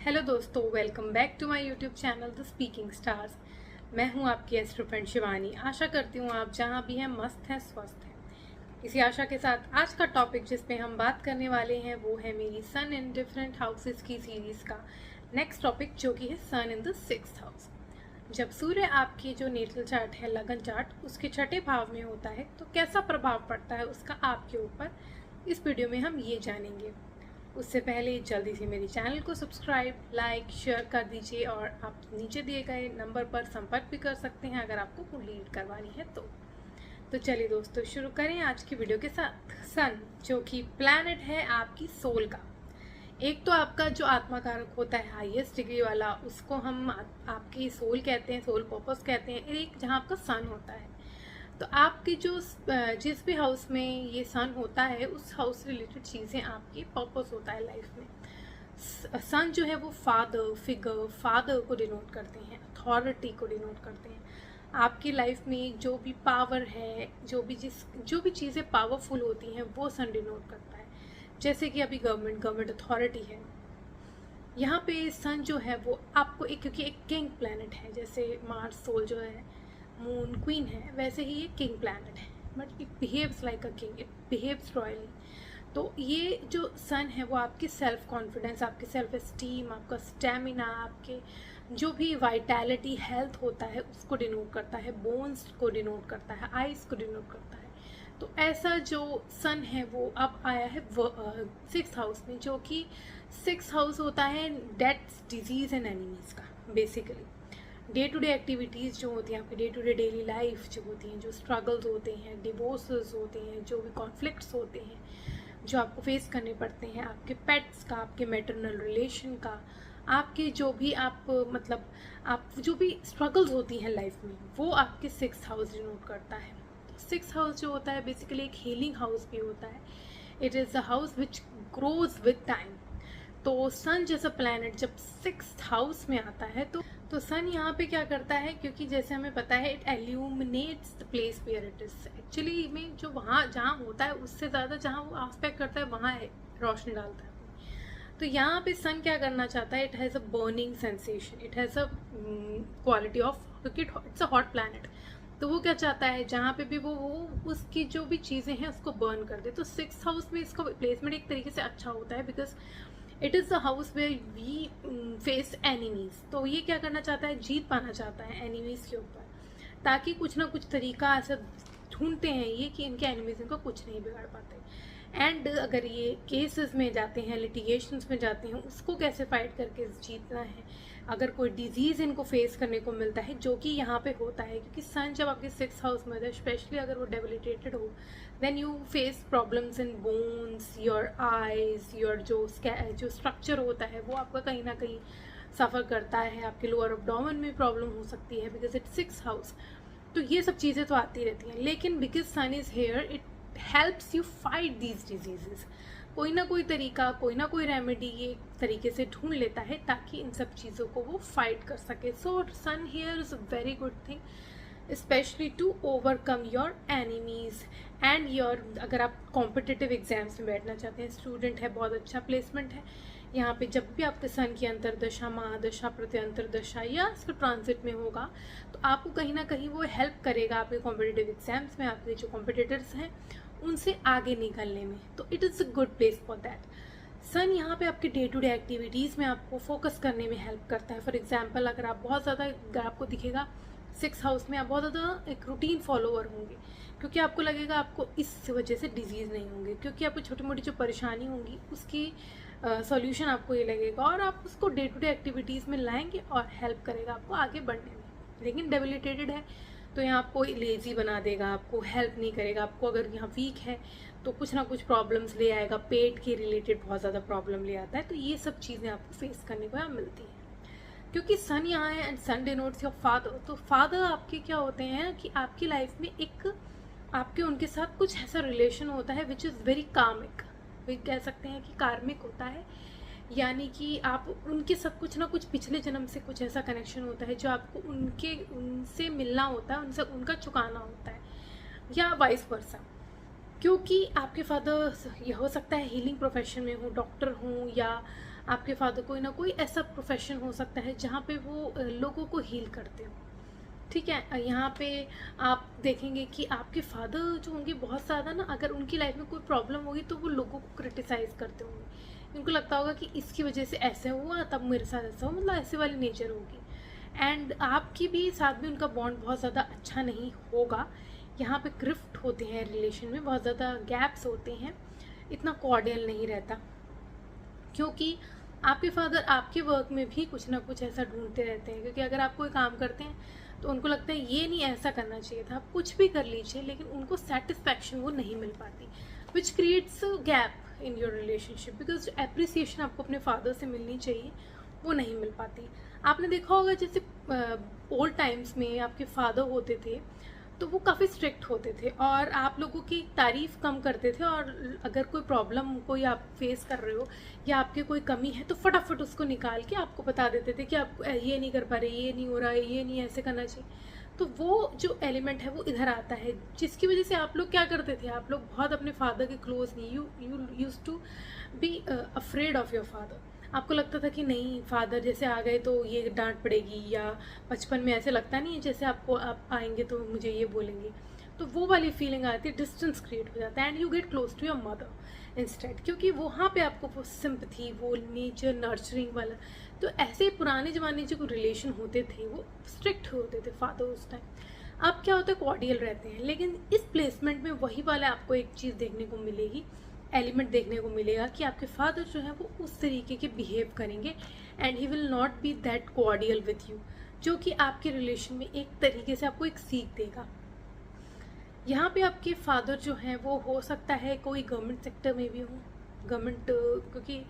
Hello दोस्तों, welcome back to my YouTube channel the speaking stars. मैं हूं आपकी एस्ट्रो फ्रेंड शिवानी। आशा करती हूं आप जहां भी हैं मस्त हैं, स्वस्थ हैं। इसी आशा के साथ आज का टॉपिक जिस पे हम बात करने वाले हैं वो है मेरी सन इन डिफरेंट हाउसेस की सीरीज़ का नेक्स्ट टॉपिक, जो कि है सन इन द 6th हाउस। जब सूर्य आपकी जो नेटल चार्ट है, लगन चार्ट, उसके छठे भाव में होता है तो कैसा प्रभाव पड़ता है उसका आपके ऊपर, इस वीडियो में हम ये जानेंगे। उससे पहले जल्दी से मेरे चैनल को सब्सक्राइब, लाइक, शेयर कर दीजिए और आप नीचे दिए गए नंबर पर संपर्क भी कर सकते हैं अगर आपको कोई लीड करवानी है तो चलिए दोस्तों, शुरू करें आज की वीडियो के साथ। सन जो कि प्लैनेट है आपकी सोल का, एक तो आपका जो आत्मा कारक होता है हाईएस्ट डिग्री वाला, उसको हम आपकी सोल कहते हैं, सोल पर्पस कहते हैं। एक जहाँ आपका सन होता है, तो आपके जो जिस भी हाउस में ये सन होता है उस हाउस से रिलेटेड चीज़ें आपकी पर्पस होता है लाइफ में। सन जो है वो फादर फिगर, फादर को डिनोट करते हैं, अथॉरिटी को डिनोट करते हैं। आपकी लाइफ में जो भी पावर है, जो भी चीज़ें पावरफुल होती हैं वो सन डिनोट करता है। जैसे कि अभी गवर्नमेंट अथॉरिटी है, यहाँ पे सन जो है वो आपको क्योंकि एक किंग प्लैनेट है, जैसे मार्स सोल जो है मून क्वीन है, वैसे ही ये किंग प्लैनेट है, but it behaves like a king, it behaves royally. तो ये जो सन है वो आपकी सेल्फ कॉन्फिडेंस, आपकी सेल्फ एस्टीम, आपका स्टेमिना, आपके जो भी वाइटैलिटी, हेल्थ होता है उसको डिनोट करता है, बोन्स को डिनोट करता है, आइज को डिनोट करता है। तो ऐसा जो सन है वो अब आया है 6th हाउस में, जो कि 6th हाउस होता है डेथ्स, डिजीज एंड एनिमीज का। Basically day to day activities जो होती हैं, आपकी day to day daily life जो होती हैं, जो स्ट्रगल्स होते हैं, डिवोर्सेस होते हैं, जो भी कॉन्फ्लिक्ट्स होते हैं जो आपको फेस करने पड़ते हैं, आपके पेट्स का, आपके मैटरनल रिलेशन का, आपके जो भी आप जो भी स्ट्रगल्स होती हैं लाइफ में, वो आपके 6th हाउस डिनोट करता है। 6th हाउस जो होता है बेसिकली एक हीलिंग हाउस भी होता है। It is the house which grows with time. तो सन जैसा प्लैनेट जब 6th हाउस में आता है तो सन यहाँ पे क्या करता है, क्योंकि जैसे हमें पता है it illuminates the place where it is. Actually में जो वहाँ जहाँ होता है उससे ज़्यादा जहाँ वो आस्पेक्ट करता है वहाँ रोशनी डालता है। तो यहाँ पे सन क्या करना चाहता है, it has a burning sensation, it has a quality of, क्योंकि इट्स अ हॉट प्लैनेट। तो वो क्या चाहता है जहाँ पे भी वो उसकी जो भी चीज़ें हैं उसको बर्न कर दे। तो 6th हाउस में इसका प्लेसमेंट एक तरीके से अच्छा होता है, because it is the house where we face enemies. तो ये क्या करना चाहता है, जीत पाना चाहता है एनिमीज के ऊपर, ताकि कुछ ना कुछ तरीका ऐसा ढूंढते हैं ये कि इनके एनिमीज इनको कुछ नहीं बिगाड़ पाते। एंड अगर ये केसेस में जाते हैं, लिटिगेशंस में जाते हैं, उसको कैसे फाइट करके जीतना है। अगर कोई डिजीज़ इनको फेस करने को मिलता है, जो कि यहाँ पे होता है, क्योंकि सन जब आपके 6th हाउस में होता है, स्पेशली अगर वो डेबिलिटेटेड हो, then you face problems in bones, your eyes, your जो स्ट्रक्चर होता है वो आपका कहीं ना कहीं सफ़र करता है। आपके लोअर एब्डोमेन में प्रॉब्लम हो सकती है, बिकॉज इट्स 6th हाउस। तो ये सब चीज़ें तो आती रहती हैं, लेकिन because sun is here, it helps you fight these diseases. कोई ना कोई तरीका, कोई ना कोई रेमेडी ये तरीके से ढूंढ लेता है ताकि इन सब चीज़ों को वो फाइट कर सके। So sun here is a very good thing, specially to overcome your enemies and your, अगर आप कॉम्पिटिटिव एग्जाम्स में बैठना चाहते हैं, स्टूडेंट है, बहुत अच्छा प्लेसमेंट है यहाँ पे। जब भी आपके सन की अंतरदशा, महादशा, प्रत्यंतरदशा या इसका ट्रांजिट में होगा तो आपको कहीं ना कहीं वो हेल्प करेगा आपके कॉम्पिटिटिव एग्जाम्स में, आपके जो कॉम्पिटिटर्स हैं उनसे आगे निकलने में। तो it is a good place for that. Sun यहाँ पे आपके डे टू डे एक्टिविटीज़ में आपको फोकस करने में हेल्प करता है। फॉर एग्जाम्पल, अगर आप बहुत ज़्यादा, अगर आपको दिखेगा 6th हाउस में आप बहुत ज़्यादा एक रूटीन फॉलोअर होंगे, क्योंकि आपको लगेगा आपको इस वजह से डिजीज़ नहीं होंगे, क्योंकि आपको छोटी मोटी जो परेशानी होंगी उसकी सॉल्यूशन आपको ये लगेगा और आप उसको डे टू डे एक्टिविटीज़ में लाएंगे और हेल्प करेगा आपको आगे बढ़ने में। लेकिन डेबिलिटेटेड है तो यहाँ आपको लेज़ी बना देगा, आपको हेल्प नहीं करेगा। आपको अगर यहाँ वीक है तो कुछ ना कुछ प्रॉब्लम्स ले आएगा, पेट के रिलेटेड बहुत ज़्यादा प्रॉब्लम ले आता है। तो ये सब चीज़ें आपको फेस करने को यहाँ मिलती हैं, क्योंकि सन यहाँ है and sun denotes your father. तो फादर आपके क्या होते हैं कि आपकी लाइफ में एक आपके उनके साथ कुछ ऐसा रिलेशन होता है विच इज़ वेरी कार्मिक, वे कह सकते हैं कि कार्मिक होता है, यानी कि आप उनके साथ कुछ ना कुछ पिछले जन्म से कुछ ऐसा कनेक्शन होता है जो आपको उनसे मिलना होता है, उनसे उनका चुकाना होता है, या वाइस वर्सा। क्योंकि आपके फादर, यह हो सकता है हीलिंग प्रोफेशन में हो, डॉक्टर हों, या आपके फादर कोई ना कोई ऐसा प्रोफेशन हो सकता है जहाँ पे वो लोगों को हील करते हो, ठीक है। यहाँ पे आप देखेंगे कि आपके फादर जो होंगे बहुत ज़्यादा ना, अगर उनकी लाइफ में कोई प्रॉब्लम होगी तो वो लोगों को क्रिटिसाइज़ करते होंगे। उनको लगता होगा कि इसकी वजह से ऐसे हुआ, तब मेरे साथ ऐसा हुआ, मतलब ऐसे वाली नेचर होगी। एंड आपकी भी साथ में उनका बॉन्ड बहुत ज़्यादा अच्छा नहीं होगा। यहाँ पे क्रिफ्ट होते हैं रिलेशन में, बहुत ज़्यादा गैप्स होते हैं, इतना कॉर्डियल नहीं रहता, क्योंकि आपके फादर आपके वर्क में भी कुछ ना कुछ ऐसा ढूंढते रहते हैं। क्योंकि अगर आप कोई काम करते हैं तो उनको लगता है ये नहीं, ऐसा करना चाहिए था, आप कुछ भी कर लीजिए, लेकिन उनको सेटिस्फैक्शन वो नहीं मिल पाती, which creates gap in your relationship, because जो अप्रिसिएशन आपको अपने फादर से मिलनी चाहिए वो नहीं मिल पाती। आपने देखा होगा जैसे ओल्ड टाइम्स में आपके फादर होते थे तो वो काफ़ी स्ट्रिक्ट होते थे और आप लोगों की तारीफ़ कम करते थे, और अगर कोई प्रॉब्लम कोई आप फेस कर रहे हो या आपके कोई कमी है तो फटाफट उसको निकाल के आपको बता देते थे कि आप ये नहीं कर पा रहे, ये नहीं हो रहा है, ये नहीं ऐसे करना चाहिए। तो वो जो एलिमेंट है वो इधर आता है, जिसकी वजह से आप लोग क्या करते थे, आप लोग बहुत अपने फादर के क्लोज नहीं, you use to be afraid of your father. आपको लगता था कि नहीं, फादर जैसे आ गए तो ये डांट पड़ेगी, या बचपन में ऐसे लगता नहीं है जैसे आपको आप आएंगे तो मुझे ये बोलेंगे, तो वो वाली फीलिंग आती है, डिस्टेंस क्रिएट हो जाता है and you get close to your mother instead, क्योंकि वहाँ पे आपको वो सिंपथी, वो नेचर नर्चरिंग वाला। तो ऐसे पुराने ज़माने जो रिलेशन होते थे वो स्ट्रिक्ट होते थे फादर उस टाइम। अब क्या होता है, कॉर्डियल रहते हैं, लेकिन इस प्लेसमेंट में वही वाला आपको एक चीज़ देखने को मिलेगी, एलिमेंट देखने को मिलेगा कि आपके फादर जो है वो उस तरीके के बिहेव करेंगे and he will not be that cordial with you, जो कि आपके रिलेशन में एक तरीके से आपको एक सीख देगा। यहाँ पे आपके फादर जो हैं वो हो सकता है कोई गवर्नमेंट सेक्टर में भी हो, गवर्नमेंट, क्योंकि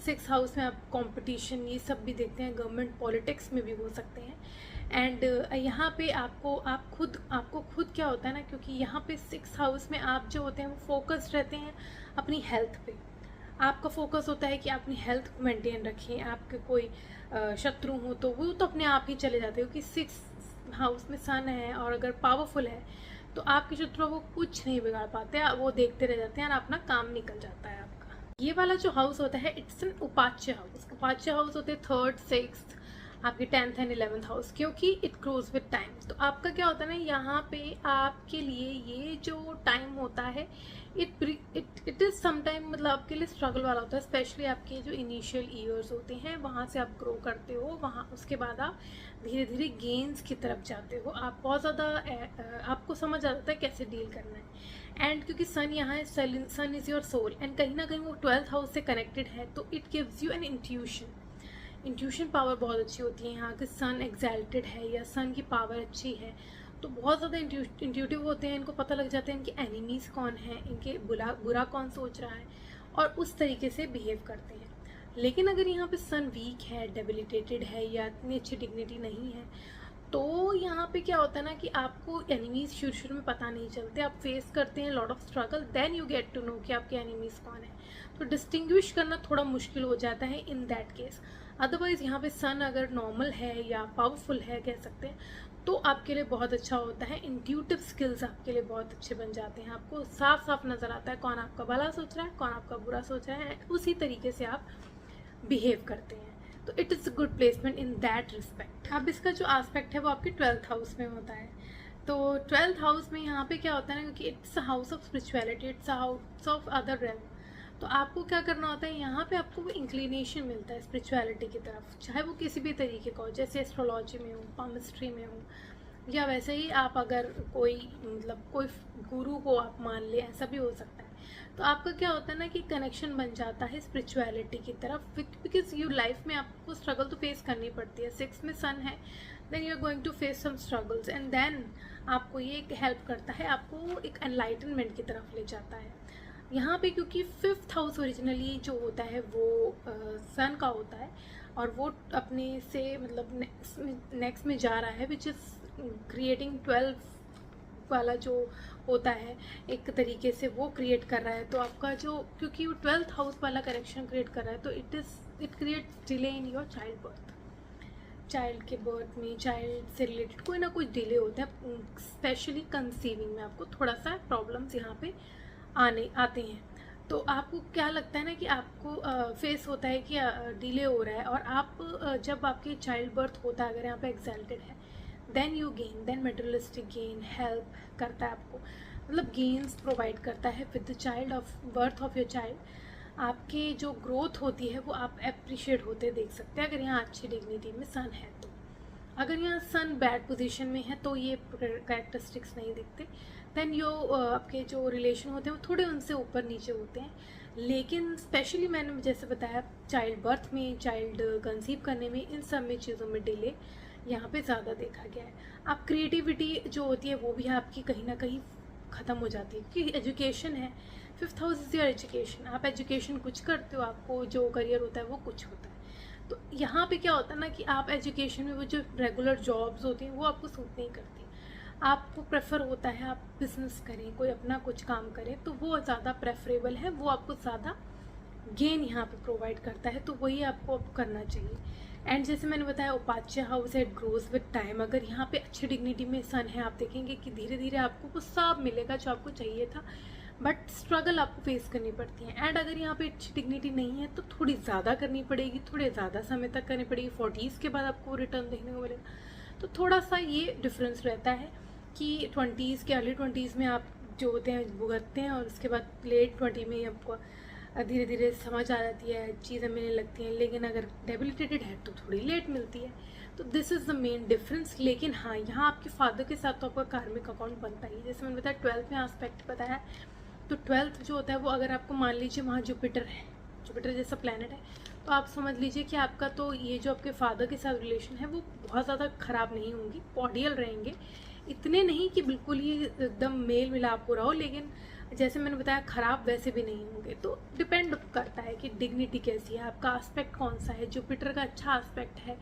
6th हाउस में आप कंपटीशन ये सब भी देखते हैं, गवर्नमेंट पॉलिटिक्स में भी हो सकते हैं। एंड यहाँ पे आपको खुद क्या होता है ना, क्योंकि यहाँ पे 6th हाउस में आप जो होते हैं वो फोकस्ड रहते हैं अपनी हेल्थ पे। आपका फोकस होता है कि आप अपनी हेल्थ को मेंटेन रखें, आपके कोई शत्रु हो तो वो तो अपने आप ही चले जाते हो, कि 6th हाउस में सन है और अगर पावरफुल है तो आपके शत्रु वो कुछ नहीं बिगाड़ पाते, वो देखते रह जाते हैं और अपना काम निकल जाता है आपका। ये वाला जो हाउस होता है इट्स एन उपाच्य हाउस। उपाच्य हाउस होते हैं 3rd, 6th, आपके 10th एंड 11th हाउस, क्योंकि इट ग्रोज विद टाइम। तो आपका क्या होता है ना, यहाँ पे आपके लिए ये जो टाइम होता है इट इज़ समटाइम, मतलब आपके लिए स्ट्रगल वाला होता है, स्पेशली आपके जो इनिशियल ईयर्स होते हैं वहाँ से आप ग्रो करते हो, वहाँ उसके बाद आप धीरे धीरे गेन्स की तरफ जाते हो, आप बहुत ज़्यादा आपको समझ आ जाता है कैसे डील करना है। एंड क्योंकि सन यहाँ है, सन इज़ योर सोल, एंड कहीं ना कहीं वो 12th हाउस से कनेक्टेड है, तो it gives you N intuition power बहुत अच्छी होती है। यहाँ के सन एग्जैल्टेड है या सन की पावर अच्छी है तो बहुत ज़्यादा इंट्यूटिव होते हैं, इनको पता लग जाता है इनके एनिमीज़ कौन है, इनके बुरा कौन सोच रहा है, और उस तरीके से बिहेव करते हैं। लेकिन अगर यहाँ पे सन वीक है, डेबिलिटेटेड है या इतनी अच्छी डिग्निटी नहीं है, तो यहाँ पे क्या होता है ना कि आपको एनिमीज़ शुरू में पता नहीं चलते, आप फेस करते हैं lot of struggle, then you get to know कि आपके एनिमीज़ कौन है। तो डिस्टिंग्विश करना थोड़ा मुश्किल हो जाता है इन दैट केस। अदरवाइज़ यहाँ पे सन अगर नॉर्मल है या पावरफुल है कह सकते हैं, तो आपके लिए बहुत अच्छा होता है। इंट्यूटिव स्किल्स आपके लिए बहुत अच्छे बन जाते हैं, आपको साफ साफ नज़र आता है कौन आपका भला सोच रहा है, कौन आपका बुरा सोच रहा है, उसी तरीके से आप बिहेव करते हैं। तो it is a good placement in that respect. अब इसका जो आस्पेक्ट है वो आपके 12th हाउस में होता है। तो 12th हाउस में यहाँ पे क्या होता है ना, क्योंकि it's a house of spirituality, it's a house of other realm, तो आपको क्या करना होता है, यहाँ पे आपको वो इंक्लिनेशन मिलता है स्पिरिचुअलिटी की तरफ, चाहे वो किसी भी तरीके का हो, जैसे एस्ट्रोलॉजी में हो, पामिस्ट्री में हो, या वैसे ही आप अगर कोई मतलब कोई गुरु को आप मान ले, ऐसा भी हो सकता है। तो आपका क्या होता है ना कि कनेक्शन बन जाता है स्पिरिचुअलिटी की तरफ, बिकॉज यू लाइफ में आपको स्ट्रगल तो फेस करनी पड़ती है। 6 में सन है, then you are going to face some struggles and then आपको ये हेल्प करता है, आपको एक एनलाइटनमेंट की तरफ ले जाता है। यहाँ पे क्योंकि 5th हाउस ओरिजिनली जो होता है वो सन का होता है, और वो अपने से मतलब नेक्स्ट में जा रहा है, विच इज़ क्रिएटिंग 12 वाला जो होता है एक तरीके से वो क्रिएट कर रहा है। तो आपका जो, क्योंकि वो 12th हाउस वाला कनेक्शन क्रिएट कर रहा है, तो it creates delay in your child birth. Child के बर्थ में, चाइल्ड से रिलेटेड कोई ना कोई डिले होता है, स्पेशली कंसीविंग में आपको थोड़ा सा प्रॉब्लम्स यहाँ पे आते हैं। तो आपको क्या लगता है ना कि आपको फेस होता है कि डिले हो रहा है, और आप जब आपके चाइल्ड बर्थ होता है, अगर यहाँ पे एक्सल्टेड है, then you gain, then materialistic gain help करता है आपको, मतलब गेन्स प्रोवाइड करता है with the child of birth of your child. आपकी जो ग्रोथ होती है वो आप अप्रिशिएट होते देख सकते हैं अगर यहाँ अच्छी डिग्निटी में सन है तो। अगर यहाँ सन बैड पोजीशन में है तो ये कैरेक्टरिस्टिक्स नहीं दिखते। देन यो आपके जो रिलेशन होते हैं वो थोड़े उनसे ऊपर नीचे होते हैं, लेकिन स्पेशली मैंने जैसे बताया चाइल्ड बर्थ में, चाइल्ड कंसीव करने में, इन सब में चीज़ों में डिले यहाँ पे ज़्यादा देखा गया है। आप क्रिएटिविटी जो होती है वो भी आपकी कहीं ना कहीं ख़त्म हो जाती है, क्योंकि एजुकेशन है, 5th house is your education. आप एजुकेशन कुछ करते हो, आपको जो करियर होता है वो कुछ होता है। तो यहाँ पे क्या होता है ना कि आप एजुकेशन में वो जो रेगुलर जॉब्स होती हैं वो आपको सूट नहीं करती। आपको प्रेफर होता है आप बिजनेस करें, कोई अपना कुछ काम करें, तो वो ज़्यादा प्रेफरेबल है, वो आपको ज़्यादा गेन यहाँ पे प्रोवाइड करता है, तो वही आपको अब करना चाहिए। एंड जैसे मैंने बताया उपाच्य house it grows with time. अगर यहाँ पे अच्छी डिग्निटी में सन है, आप देखेंगे कि धीरे धीरे आपको वो सब मिलेगा जो आपको चाहिए था, बट स्ट्रगल आपको फेस करनी पड़ती है। एंड अगर यहाँ पे अच्छी डिग्निटी नहीं है तो थोड़ी ज़्यादा करनी पड़ेगी, थोड़े ज़्यादा समय तक करनी पड़ेगी, 40s के बाद आपको रिटर्न देखने को मिलेगा। तो थोड़ा सा ये डिफरेंस रहता है कि 20s के अर्ली 20s में आप जो होते हैं भुगतते हैं, और उसके बाद लेट 20 में आपको धीरे धीरे समझ आ जाती है, चीज़ें मिलने लगती हैं। लेकिन अगर डेबिलिटेटेड है तो थोड़ी लेट मिलती है। तो this is the main difference. लेकिन हाँ, यहाँ आपके फादर के साथ तो आपका कार्मिक अकाउंट बनता ही। जैसे मैंने बताया 12th में आस्पेक्ट बताया, तो 12th जो होता है वो अगर आपको मान लीजिए वहाँ जुपिटर है, जुपिटर जैसा प्लैनेट है, तो आप समझ लीजिए कि आपका तो ये जो आपके फादर के साथ रिलेशन है वो बहुत ज़्यादा ख़राब नहीं होंगी, कॉर्डियल रहेंगे। इतने नहीं कि बिल्कुल ही एकदम मेल मिलाप हो रहा हो, लेकिन जैसे मैंने बताया ख़राब वैसे भी नहीं होंगे। तो डिपेंड करता है कि डिग्निटी कैसी है, आपका एस्पेक्ट कौन सा है। जुपिटर का अच्छा एस्पेक्ट है,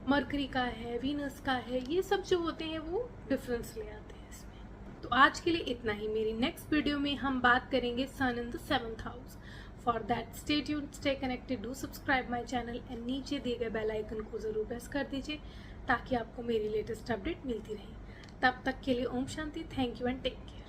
मरकरी का है, वीनस का है, ये सब जो होते हैं वो डिफरेंस ले आते हैं इसमें। तो आज के लिए इतना ही। मेरी नेक्स्ट वीडियो में हम बात करेंगे sun in the 7th house. For that stay tuned, stay connected, do subscribe my channel and नीचे दिए गए बेल आइकन को ज़रूर प्रेस कर दीजिए ताकि आपको मेरी लेटेस्ट अपडेट मिलती रहे। तब तक के लिए ओम शांति, thank you and take care.